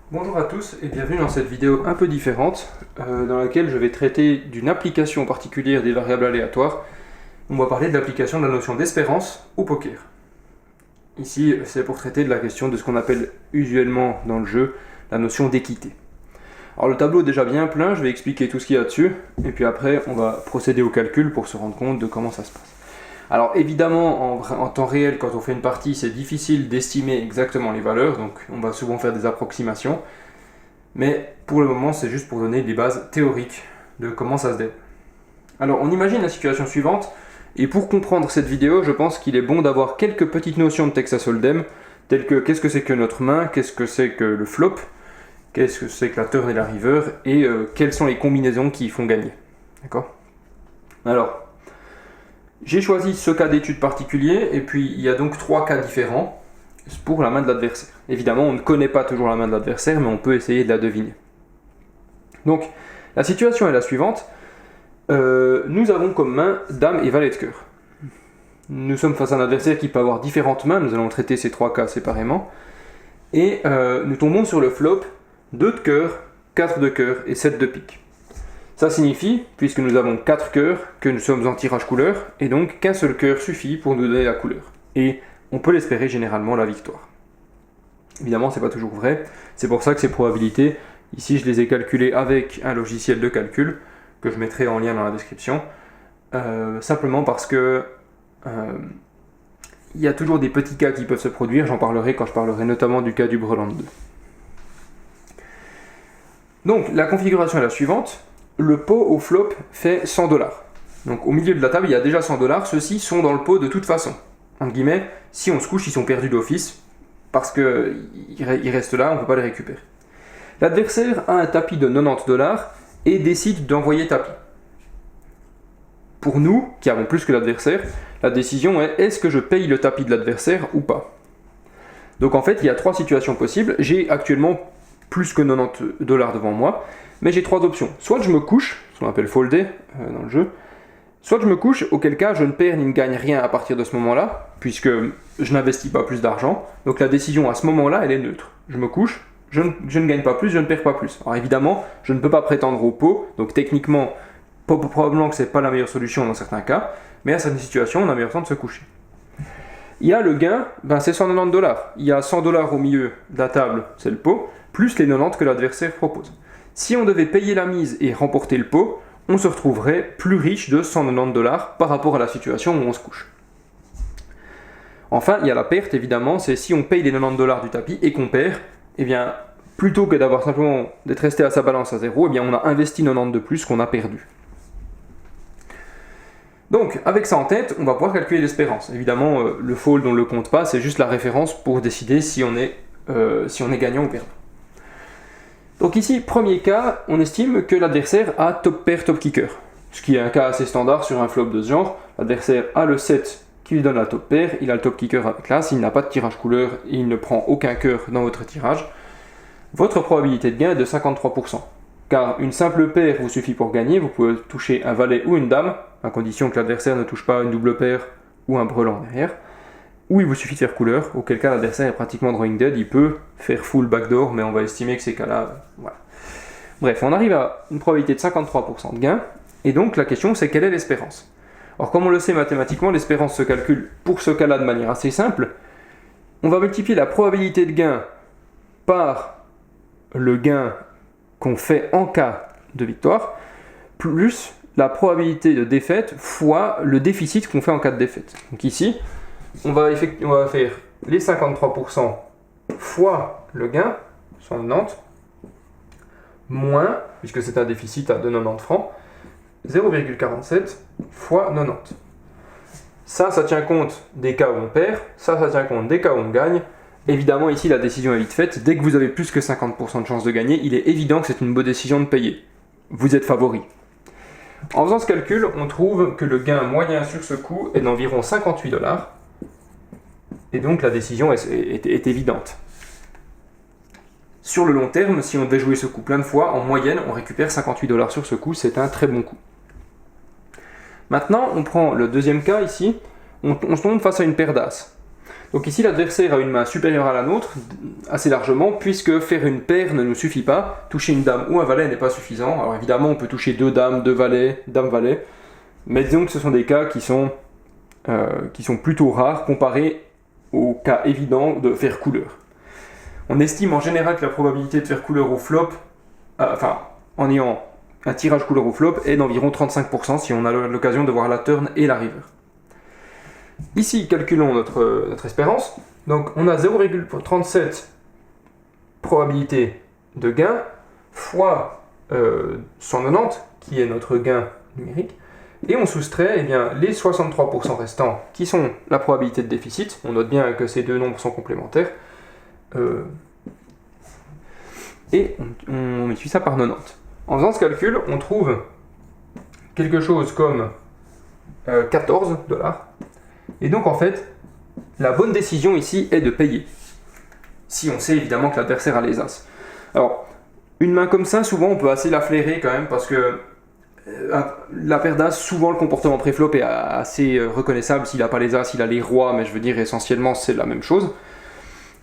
Bonjour à tous et bienvenue dans cette vidéo un peu différente dans laquelle je vais traiter d'une application particulière des variables aléatoires. On va parler de l'application de la notion d'espérance au poker. Ici, c'est pour traiter de la question de ce qu'on appelle usuellement dans le jeu la notion d'équité. Alors le tableau est déjà bien plein, je vais expliquer tout ce qu'il y a dessus et puis après on va procéder au calcul pour se rendre compte de comment ça se passe. Alors évidemment, en temps réel, quand on fait une partie, c'est difficile d'estimer exactement les valeurs, donc on va souvent faire des approximations. Mais pour le moment, c'est juste pour donner des bases théoriques de comment ça se déroule. Alors on imagine la situation suivante, et pour comprendre cette vidéo, je pense qu'il est bon d'avoir quelques petites notions de Texas Hold'em, telles que qu'est-ce que c'est que notre main, qu'est-ce que c'est que le flop, qu'est-ce que c'est que la turn et la river, et quelles sont les combinaisons qui font gagner. D'accord ? Alors, j'ai choisi ce cas d'étude particulier, et puis il y a donc trois cas différents pour la main de l'adversaire. Évidemment, on ne connaît pas toujours la main de l'adversaire, mais on peut essayer de la deviner. Donc, la situation est la suivante. Nous avons comme main Dame et Valet de cœur. Nous sommes face à un adversaire qui peut avoir différentes mains, nous allons traiter ces trois cas séparément. Et nous tombons sur le flop 2 de cœur, 4 de cœur et 7 de pique. Ça signifie, puisque nous avons 4 cœurs, que nous sommes en tirage couleur, et donc qu'un seul cœur suffit pour nous donner la couleur. Et on peut l'espérer généralement la victoire. Évidemment, c'est pas toujours vrai, c'est pour ça que ces probabilités, ici je les ai calculées avec un logiciel de calcul, que je mettrai en lien dans la description, simplement parce que il y a toujours des petits cas qui peuvent se produire, j'en parlerai quand je parlerai notamment du cas du Breland 2. Donc la configuration est la suivante. Le pot au flop fait 100$. Donc au milieu de la table, il y a déjà 100$. Ceux-ci sont dans le pot de toute façon. Entre guillemets, si on se couche, ils sont perdus d'office parce qu'ils restent là, on ne peut pas les récupérer. L'adversaire a un tapis de 90$ et décide d'envoyer tapis. Pour nous, qui avons plus que l'adversaire, la décision est est-ce que je paye le tapis de l'adversaire ou pas. Donc en fait, il y a trois situations possibles. J'ai actuellement plus que 90$ devant moi. Mais j'ai trois options. Soit je me couche, ce qu'on appelle folder dans le jeu, soit je me couche, auquel cas je ne perds ni ne gagne rien à partir de ce moment-là, puisque je n'investis pas plus d'argent. Donc la décision à ce moment-là, elle est neutre. Je me couche, je ne gagne pas plus, je ne perds pas plus. Alors évidemment, je ne peux pas prétendre au pot, donc techniquement, probablement que ce n'est pas la meilleure solution dans certains cas, mais à certaines situations, on a meilleur temps de se coucher. Il y a le gain, c'est 190$. Il y a 100$ au milieu de la table, c'est le pot, plus les 90 que l'adversaire propose. Si on devait payer la mise et remporter le pot, on se retrouverait plus riche de 190$ par rapport à la situation où on se couche. Enfin, il y a la perte, évidemment, c'est si on paye les 90$ du tapis et qu'on perd, eh bien, plutôt que d'avoir simplement d'être resté à sa balance à zéro, eh bien, on a investi 90 de plus qu'on a perdu. Donc, avec ça en tête, on va pouvoir calculer l'espérance. Évidemment, le fold, on ne le compte pas, c'est juste la référence pour décider si on est gagnant ou perdant. Donc ici, premier cas, on estime que l'adversaire a top pair, top kicker. Ce qui est un cas assez standard sur un flop de ce genre. L'adversaire a le 7 qui lui donne la top pair, il a le top kicker avec l'as, il n'a pas de tirage couleur et il ne prend aucun cœur dans votre tirage. Votre probabilité de gain est de 53%. Car une simple paire vous suffit pour gagner, vous pouvez toucher un valet ou une dame, à condition que l'adversaire ne touche pas une double paire ou un brelan derrière. Ou il vous suffit de faire couleur, auquel cas l'adversaire est pratiquement drawing dead, il peut faire full backdoor, mais on va estimer que ces cas-là, voilà. Bref, on arrive à une probabilité de 53% de gain, et donc la question c'est quelle est l'espérance. Alors comme on le sait mathématiquement, l'espérance se calcule pour ce cas-là de manière assez simple. On va multiplier la probabilité de gain par le gain qu'on fait en cas de victoire, plus la probabilité de défaite fois le déficit qu'on fait en cas de défaite. Donc ici, on va faire les 53% fois le gain, 190, moins, puisque c'est un déficit de 90 francs, 0,47 fois 90. Ça tient compte des cas où on perd, ça tient compte des cas où on gagne. Évidemment, ici, la décision est vite faite. Dès que vous avez plus que 50% de chance de gagner, il est évident que c'est une bonne décision de payer. Vous êtes favori. En faisant ce calcul, on trouve que le gain moyen sur ce coup est d'environ 58$. Et donc la décision est évidente. Sur le long terme, si on devait jouer ce coup plein de fois, en moyenne, on récupère 58$ sur ce coup, c'est un très bon coup. Maintenant, on prend le deuxième cas ici, on se tombe face à une paire d'as. Donc ici, l'adversaire a une main supérieure à la nôtre, assez largement, puisque faire une paire ne nous suffit pas. Toucher une dame ou un valet n'est pas suffisant. Alors évidemment, on peut toucher 2 dames, 2 valets, dame-valet, mais disons que ce sont des cas qui sont plutôt rares comparés au cas évident de faire couleur. On estime en général que la probabilité de faire couleur au flop, en ayant un tirage couleur au flop, est d'environ 35% si on a l'occasion de voir la turn et la river. Ici, calculons notre espérance. Donc, on a 0,37 probabilité de gain fois 190, qui est notre gain numérique, et on soustrait les 63% restants, qui sont la probabilité de déficit. On note bien que ces deux nombres sont complémentaires. Et on multiplie ça par 90. En faisant ce calcul, on trouve quelque chose comme 14 $. Et donc en fait, la bonne décision ici est de payer. Si on sait évidemment que l'adversaire a les as. Alors, une main comme ça, souvent on peut assez la flairer quand même, parce que la paire d'as, souvent le comportement préflop est assez reconnaissable. S'il n'a pas les as, il a les rois, mais je veux dire essentiellement c'est la même chose.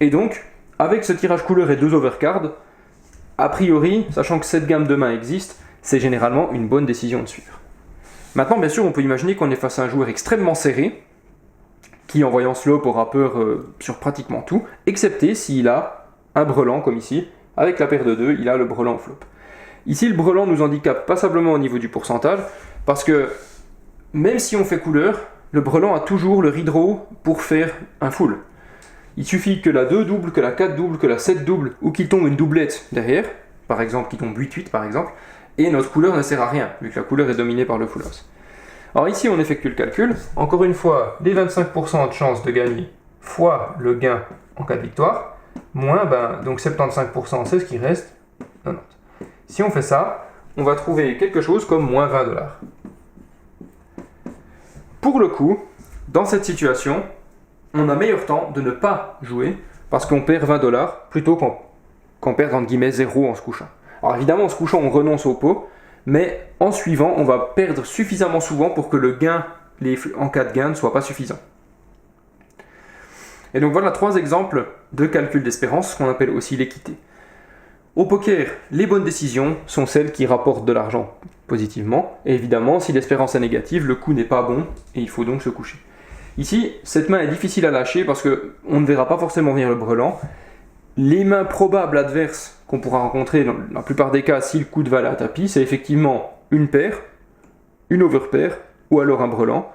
Et donc, avec ce tirage couleur et 2 overcards, a priori, sachant que cette gamme de mains existe, c'est généralement une bonne décision de suivre. Maintenant, bien sûr, on peut imaginer qu'on est face à un joueur extrêmement serré, qui en voyant ce flop aura peur sur pratiquement tout, excepté s'il a un brelan comme ici, avec la paire de 2, il a le brelan au flop. Ici, le brelan nous handicape passablement au niveau du pourcentage, parce que même si on fait couleur, le brelan a toujours le redraw pour faire un full. Il suffit que la 2 double, que la 4 double, que la 7 double, ou qu'il tombe une doublette derrière, par exemple, qu'il tombe 8-8 par exemple, et notre couleur ne sert à rien, vu que la couleur est dominée par le full house. Alors ici, on effectue le calcul. Encore une fois, les 25% de chance de gagner fois le gain en cas de victoire, moins, donc 75%, c'est ce qui reste, 90. Si on fait ça, on va trouver quelque chose comme moins 20 $. Pour le coup, dans cette situation, on a meilleur temps de ne pas jouer, parce qu'on perd 20 $ plutôt qu'en perdre entre guillemets 0 en se couchant. Alors évidemment, en se couchant, on renonce au pot, mais en suivant, on va perdre suffisamment souvent pour que le gain en cas de gain ne soit pas suffisant. Et donc voilà 3 exemples de calcul d'espérance, ce qu'on appelle aussi l'équité. Au poker, les bonnes décisions sont celles qui rapportent de l'argent positivement, et évidemment, si l'espérance est négative, le coup n'est pas bon, et il faut donc se coucher. Ici, cette main est difficile à lâcher parce qu'on ne verra pas forcément venir le brelan. Les mains probables adverses qu'on pourra rencontrer dans la plupart des cas si le coup de valet à tapis, c'est effectivement une paire, une overpair ou alors un brelan.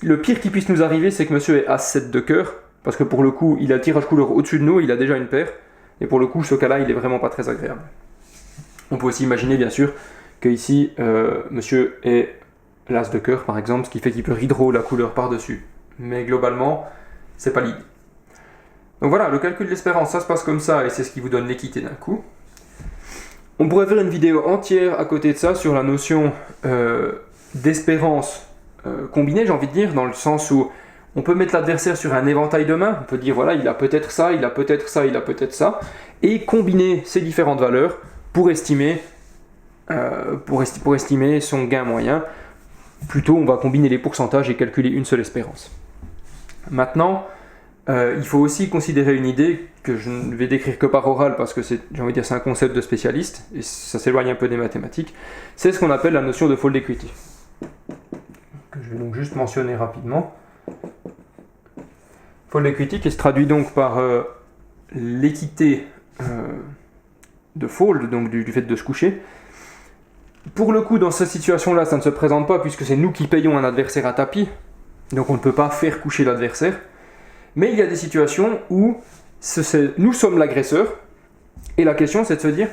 Le pire qui puisse nous arriver, c'est que monsieur ait As-7 de cœur, parce que pour le coup, il a le tirage couleur au-dessus de nous, il a déjà une paire, et pour le coup, ce cas-là, il est vraiment pas très agréable. On peut aussi imaginer, bien sûr, que ici, monsieur ait l'As de cœur, par exemple, ce qui fait qu'il peut redraw la couleur par-dessus. Mais globalement, c'est pas l'idée. Donc voilà, le calcul de l'espérance, ça se passe comme ça, et c'est ce qui vous donne l'équité d'un coup. On pourrait faire une vidéo entière à côté de ça sur la notion d'espérance combinée, j'ai envie de dire, dans le sens où on peut mettre l'adversaire sur un éventail de mains, on peut dire voilà, il a peut-être ça, il a peut-être ça, il a peut-être ça, et combiner ces différentes valeurs pour estimer son gain moyen. Plutôt, on va combiner les pourcentages et calculer une seule espérance. Maintenant, il faut aussi considérer une idée que je ne vais décrire que par oral parce que c'est un concept de spécialiste et ça s'éloigne un peu des mathématiques. C'est ce qu'on appelle la notion de fold equity, que je vais donc juste mentionner rapidement. Fold equity qui se traduit donc par l'équité de fold, donc du fait de se coucher. Pour le coup, dans cette situation-là, ça ne se présente pas puisque c'est nous qui payons un adversaire à tapis, donc on ne peut pas faire coucher l'adversaire. Mais il y a des situations où nous sommes l'agresseur, et la question c'est de se dire,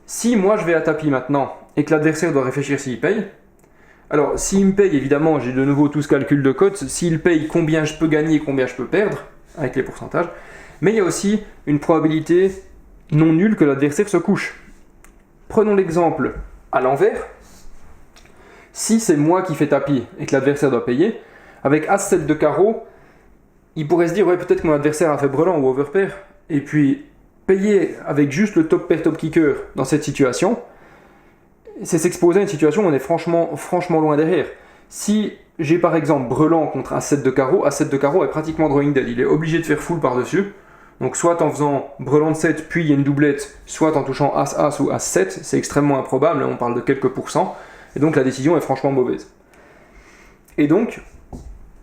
si moi je vais à tapis maintenant, et que l'adversaire doit réfléchir s'il paye, alors s'il me paye, évidemment, j'ai de nouveau tout ce calcul de cotes, s'il paye, combien je peux gagner, combien je peux perdre, avec les pourcentages, mais il y a aussi une probabilité non nulle que l'adversaire se couche. Prenons l'exemple à l'envers, si c'est moi qui fais tapis, et que l'adversaire doit payer, avec As-7 de carreau, il pourrait se dire, ouais, peut-être que mon adversaire a fait brelan ou overpair, et puis payer avec juste le top pair, top kicker dans cette situation, c'est s'exposer à une situation où on est franchement loin derrière. Si j'ai par exemple brelan contre un 7 de carreau, A7 de carreau est pratiquement drawing dead, il est obligé de faire full par-dessus. Donc soit en faisant brelan de 7, puis il y a une doublette, soit en touchant As-As ou As-7, c'est extrêmement improbable, on parle de quelques pourcents, et donc la décision est franchement mauvaise. Et donc,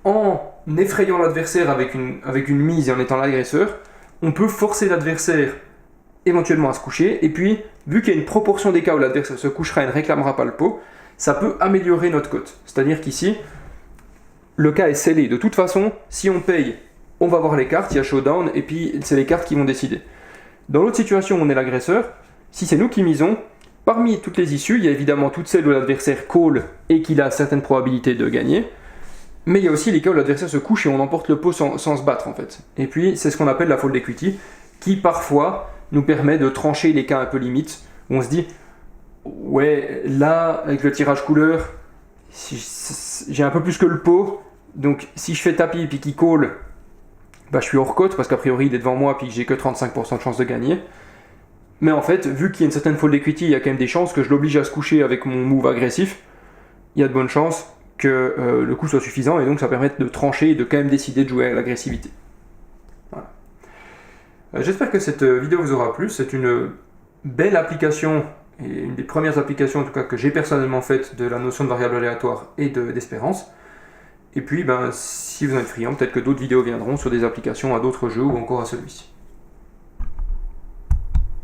en effrayant l'adversaire avec une mise et en étant l'agresseur, on peut forcer l'adversaire éventuellement à se coucher, et puis, vu qu'il y a une proportion des cas où l'adversaire se couchera et ne réclamera pas le pot, ça peut améliorer notre cote. C'est-à-dire qu'ici, le cas est scellé. De toute façon, si on paye, on va voir les cartes, il y a showdown, et puis c'est les cartes qui vont décider. Dans l'autre situation où on est l'agresseur, si c'est nous qui misons, parmi toutes les issues, il y a évidemment toutes celles où l'adversaire call et qu'il a certaines probabilités de gagner, mais il y a aussi les cas où l'adversaire se couche et on emporte le pot sans se battre en fait. Et puis c'est ce qu'on appelle la fold equity, qui parfois nous permet de trancher les cas un peu limites, où on se dit, ouais, là, avec le tirage couleur, j'ai un peu plus que le pot, donc si je fais tapis et puis qu'il call, bah, je suis hors cote parce qu'a priori il est devant moi puis j'ai que 35% de chance de gagner. Mais en fait, vu qu'il y a une certaine fold equity, il y a quand même des chances que je l'oblige à se coucher avec mon move agressif. Il y a de bonnes chances que le coup soit suffisant et donc ça permet de trancher et de quand même décider de jouer à l'agressivité. Voilà. J'espère que cette vidéo vous aura plu. C'est une belle application et une des premières applications en tout cas que j'ai personnellement faites de la notion de variable aléatoire et d'espérance. Et puis, si vous en êtes friand, peut-être que d'autres vidéos viendront sur des applications à d'autres jeux ou encore à celui-ci.